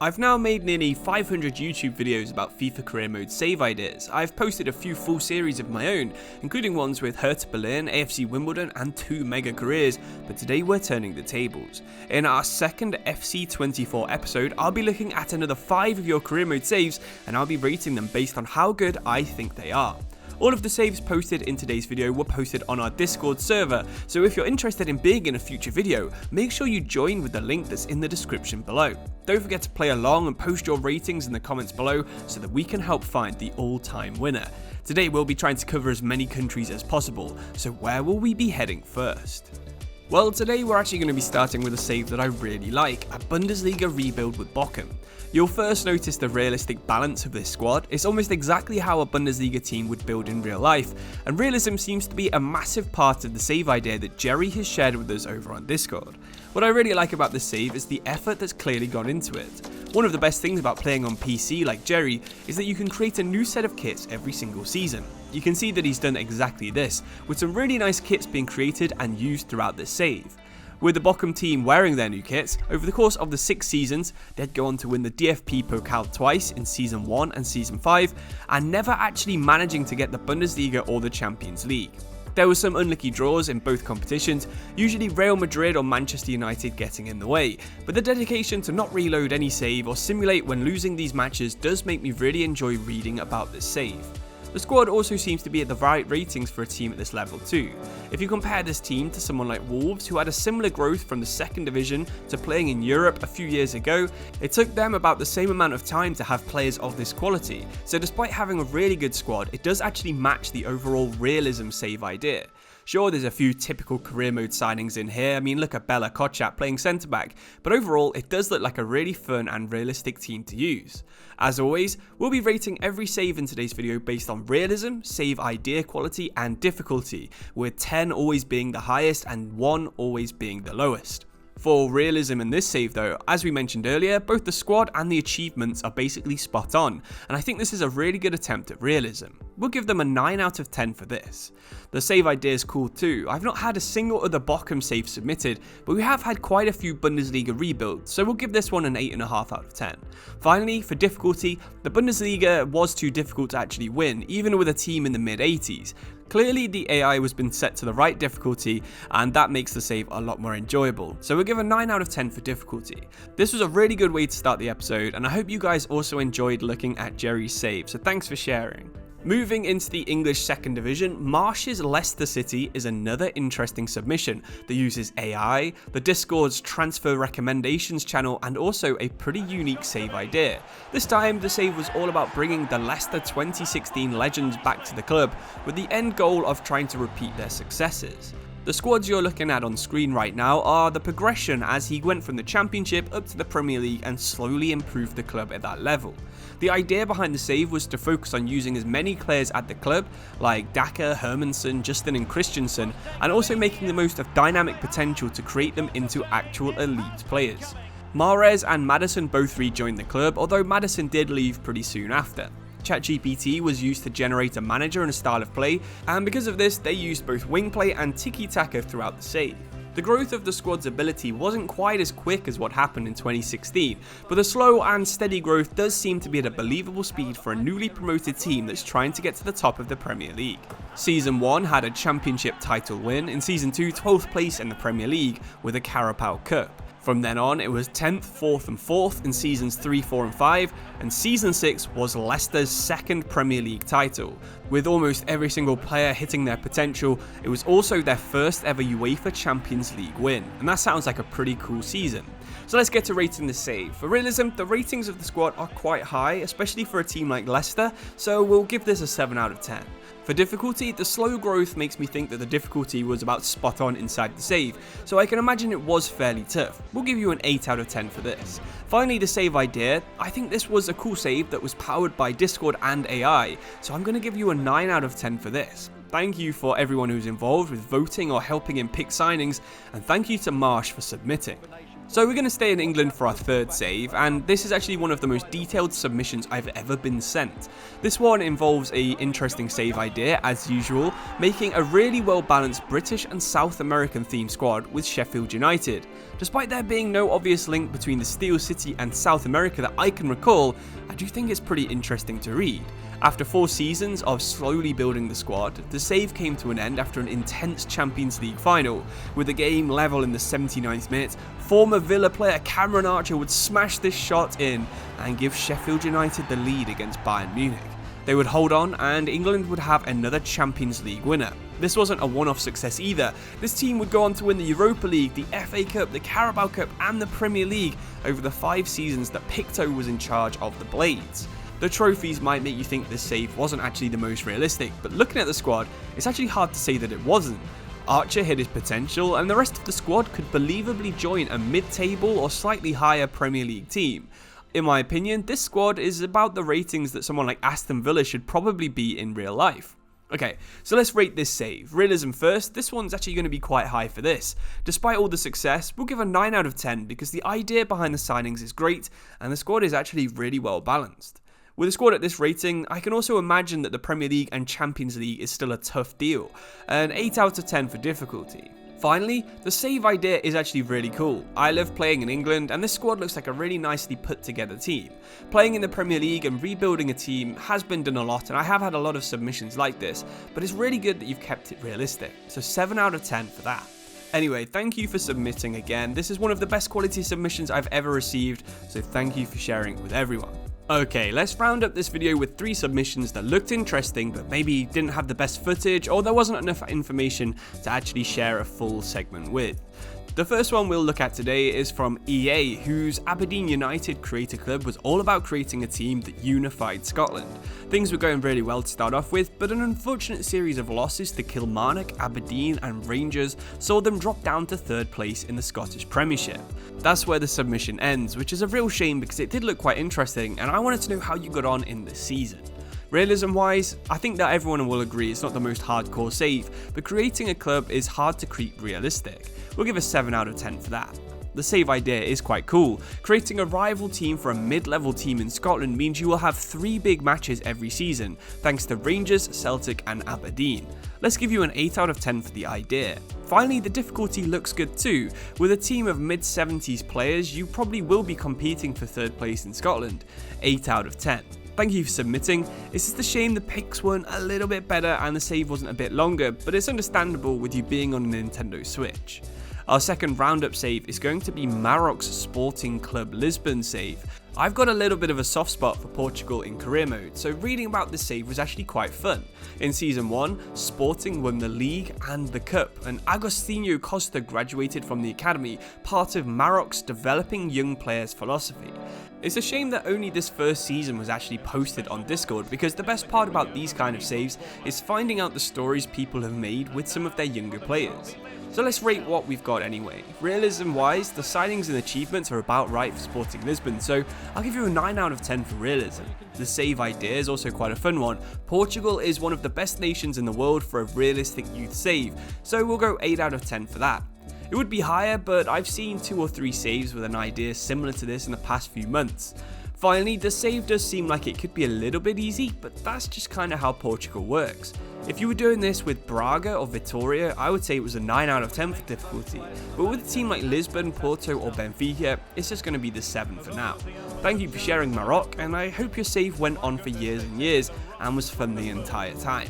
I've now made nearly 500 YouTube videos about FIFA career mode save ideas. I've posted a few full series of my own, including ones with Hertha Berlin, AFC Wimbledon and 2 Megacareers, but today we're turning the tables. In our second FC24 episode, I'll be looking at another 5 of your career mode saves and I'll be rating them based on how good I think they are. All of the saves posted in today's video were posted on our Discord server, so if you're interested in being in a future video, make sure you join with the link that's in the description below. Don't forget to play along and post your ratings in the comments below so that we can help find the all-time winner. Today we'll be trying to cover as many countries as possible, so where will we be heading first? Well, today we're actually going to be starting with a save that I really like, a Bundesliga rebuild with Bochum. You'll first notice the realistic balance of this squad. It's almost exactly how a Bundesliga team would build in real life, and realism seems to be a massive part of the save idea that Jerry has shared with us over on Discord. What I really like about this save is the effort that's clearly gone into it. One of the best things about playing on PC like Jerry is that you can create a new set of kits every single season. You can see that he's done exactly this, with some really nice kits being created and used throughout this save. With the Bochum team wearing their new kits, over the course of the 6 seasons, they'd go on to win the DFB Pokal twice in Season 1 and Season 5, and never actually managing to get the Bundesliga or the Champions League. There were some unlucky draws in both competitions, usually Real Madrid or Manchester United getting in the way, but the dedication to not reload any save or simulate when losing these matches does make me really enjoy reading about this save. The squad also seems to be at the right ratings for a team at this level too. If you compare this team to someone like Wolves, who had a similar growth from the 2nd division to playing in Europe a few years ago, it took them about the same amount of time to have players of this quality. So despite having a really good squad, it does actually match the overall realism save idea. Sure, there's a few typical career mode signings in here. I mean, look at Bella Kotchap playing centre back, but overall it does look like a really fun and realistic team to use. As always, we'll be rating every save in today's video based on realism, save idea quality and difficulty, with 10 always being the highest and 1 always being the lowest. For realism in this save though, as we mentioned earlier, both the squad and the achievements are basically spot on, and I think this is a really good attempt at realism. We'll give them a 9 out of 10 for this. The save idea is cool too. I've not had a single other Bochum save submitted, but we have had quite a few Bundesliga rebuilds, so we'll give this one an 8.5 out of 10. Finally, for difficulty, the Bundesliga was too difficult to actually win, even with a team in the mid-80s. Clearly the AI has been set to the right difficulty and that makes the save a lot more enjoyable, so we'll give a 9 out of 10 for difficulty. This was a really good way to start the episode and I hope you guys also enjoyed looking at Jerry's save, so thanks for sharing. Moving into the English 2nd division, Marsh's Leicester City is another interesting submission that uses AI, the Discord's transfer recommendations channel and also a pretty unique save idea. This time the save was all about bringing the Leicester 2016 legends back to the club with the end goal of trying to repeat their successes. The squads you're looking at on screen right now are the progression as he went from the Championship up to the Premier League and slowly improved the club at that level. The idea behind the save was to focus on using as many players at the club, like Daka, Hermansson, Justin and Christensen, and also making the most of dynamic potential to create them into actual elite players. Mahrez and Maddison both rejoined the club, although Maddison did leave pretty soon after. ChatGPT was used to generate a manager and a style of play, and because of this they used both wing play and tiki-taka throughout the save. The growth of the squad's ability wasn't quite as quick as what happened in 2016, but the slow and steady growth does seem to be at a believable speed for a newly promoted team that's trying to get to the top of the Premier League. Season 1 had a Championship title win, in Season 2 12th place in the Premier League with a Carabao Cup. From then on, it was 10th, 4th and 4th in Seasons 3, 4 and 5, and Season 6 was Leicester's 2nd Premier League title. With almost every single player hitting their potential, it was also their first ever UEFA Champions League win, and that sounds like a pretty cool season. So let's get to rating the save. For realism, the ratings of the squad are quite high, especially for a team like Leicester, so we'll give this a 7 out of 10. For difficulty, the slow growth makes me think that the difficulty was about spot on inside the save, so I can imagine it was fairly tough. We'll give you an 8 out of 10 for this. Finally, the save idea. I think this was a cool save that was powered by Discord and AI, so I'm going to give you a 9 out of 10 for this. Thank you for everyone who's involved with voting or helping him pick signings, and thank you to Marsh for submitting. So we're going to stay in England for our third save, and this is actually one of the most detailed submissions I've ever been sent. This one involves an interesting save idea, as usual, making a really well balanced British and South American themed squad with Sheffield United. Despite there being no obvious link between the Steel City and South America that I can recall, I do think it's pretty interesting to read. After 4 seasons of slowly building the squad, the save came to an end after an intense Champions League final. With the game level in the 79th minute, former Villa player Cameron Archer would smash this shot in and give Sheffield United the lead against Bayern Munich. They would hold on and England would have another Champions League winner. This wasn't a one-off success either. This team would go on to win the Europa League, the FA Cup, the Carabao Cup and the Premier League over the 5 seasons that Picto was in charge of the Blades. The trophies might make you think this save wasn't actually the most realistic, but looking at the squad, it's actually hard to say that it wasn't. Archer hit his potential and the rest of the squad could believably join a mid-table or slightly higher Premier League team. In my opinion, this squad is about the ratings that someone like Aston Villa should probably be in real life. Okay, so let's rate this save. Realism first, this one's actually going to be quite high for this. Despite all the success, we'll give a 9 out of 10 because the idea behind the signings is great and the squad is actually really well balanced. With a squad at this rating, I can also imagine that the Premier League and Champions League is still a tough deal, an 8 out of 10 for difficulty. Finally, the save idea is actually really cool. I love playing in England and this squad looks like a really nicely put together team. Playing in the Premier League and rebuilding a team has been done a lot and I have had a lot of submissions like this, but it's really good that you've kept it realistic, so 7 out of 10 for that. Anyway, thank you for submitting again. This is one of the best quality submissions I've ever received, so thank you for sharing it with everyone. Okay, let's round up this video with 3 submissions that looked interesting but maybe didn't have the best footage or there wasn't enough information to actually share a full segment with. The first one we'll look at today is from EA, whose Aberdeen United Creator Club was all about creating a team that unified Scotland. Things were going really well to start off with, but an unfortunate series of losses to Kilmarnock, Aberdeen and Rangers saw them drop down to 3rd place in the Scottish Premiership. That's where the submission ends, which is a real shame because it did look quite interesting and I wanted to know how you got on in this season. Realism wise, I think that everyone will agree it's not the most hardcore save, but creating a club is hard to keep realistic. We'll give a 7 out of 10 for that. The save idea is quite cool. Creating a rival team for a mid-level team in Scotland means you will have 3 big matches every season, thanks to Rangers, Celtic and Aberdeen. Let's give you an 8 out of 10 for the idea. Finally, the difficulty looks good too. With a team of mid-70s players, you probably will be competing for 3rd place in Scotland. 8 out of 10. Thank you for submitting. It's just a shame the picks weren't a little bit better and the save wasn't a bit longer, but it's understandable with you being on a Nintendo Switch. Our second roundup save is going to be Maroc's Sporting Club Lisbon save. I've got a little bit of a soft spot for Portugal in career mode, so reading about this save was actually quite fun. In Season 1, Sporting won the league and the cup, and Agostinho Costa graduated from the academy, part of Maroc's developing young players philosophy. It's a shame that only this first season was actually posted on Discord, because the best part about these kind of saves is finding out the stories people have made with some of their younger players. So let's rate what we've got anyway. Realism wise, the signings and achievements are about right for Sporting Lisbon, so I'll give you a 9 out of 10 for realism. The save idea is also quite a fun one. Portugal is one of the best nations in the world for a realistic youth save, so we'll go 8 out of 10 for that. It would be higher, but I've seen 2 or 3 saves with an idea similar to this in the past few months. Finally, the save does seem like it could be a little bit easy, but that's just kind of how Portugal works. If you were doing this with Braga or Vitória, I would say it was a 9 out of 10 for difficulty, but with a team like Lisbon, Porto or Benfica, it's just going to be the 7 for now. Thank you for sharing Maroc, and I hope your save went on for years and years and was fun the entire time.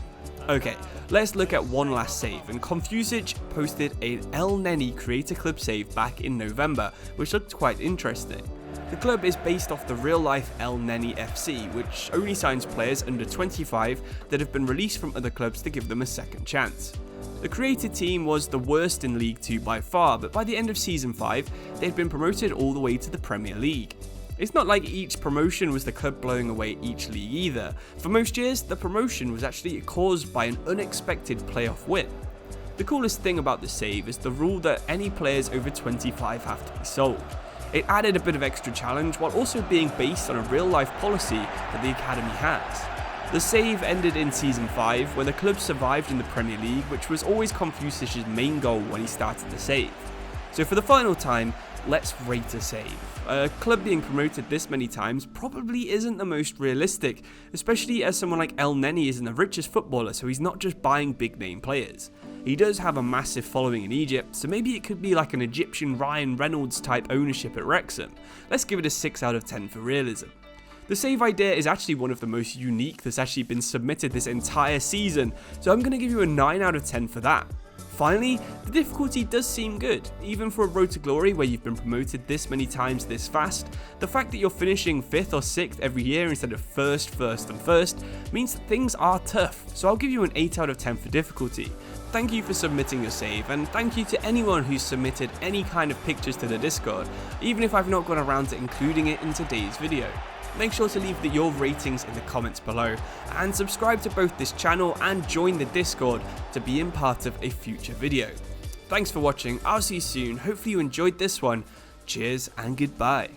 Okay, let's look at one last save, and Confusage posted a El Neni Creator Club save back in November, which looked quite interesting. The club is based off the real-life El Neni FC, which only signs players under 25 that have been released from other clubs to give them a second chance. The created team was the worst in League 2 by far, but by the end of Season 5, they had been promoted all the way to the Premier League. It's not like each promotion was the club blowing away each league either. For most years, the promotion was actually caused by an unexpected playoff win. The coolest thing about the save is the rule that any players over 25 have to be sold. It added a bit of extra challenge while also being based on a real life policy that the academy has. The save ended in Season 5 where the club survived in the Premier League, which was always Confucius' main goal when he started the save. So for the final time, let's rate a save. A club being promoted this many times probably isn't the most realistic, especially as someone like El Neni isn't the richest footballer, so he's not just buying big name players. He does have a massive following in Egypt, so maybe it could be like an Egyptian Ryan Reynolds type ownership at Wrexham. Let's give it a 6 out of 10 for realism. The save idea is actually one of the most unique that's actually been submitted this entire season, so I'm going to give you a 9 out of 10 for that. Finally, the difficulty does seem good. Even for a road to glory where you've been promoted this many times this fast, the fact that you're finishing 5th or 6th every year instead of 1st, and 1st means that things are tough, so I'll give you an 8 out of 10 for difficulty. Thank you for submitting your save, and thank you to anyone who's submitted any kind of pictures to the Discord, even if I've not gone around to including it in today's video. Make sure to leave your ratings in the comments below, and subscribe to both this channel and join the Discord to be in part of a future video. Thanks for watching, I'll see you soon, hopefully you enjoyed this one, cheers and goodbye.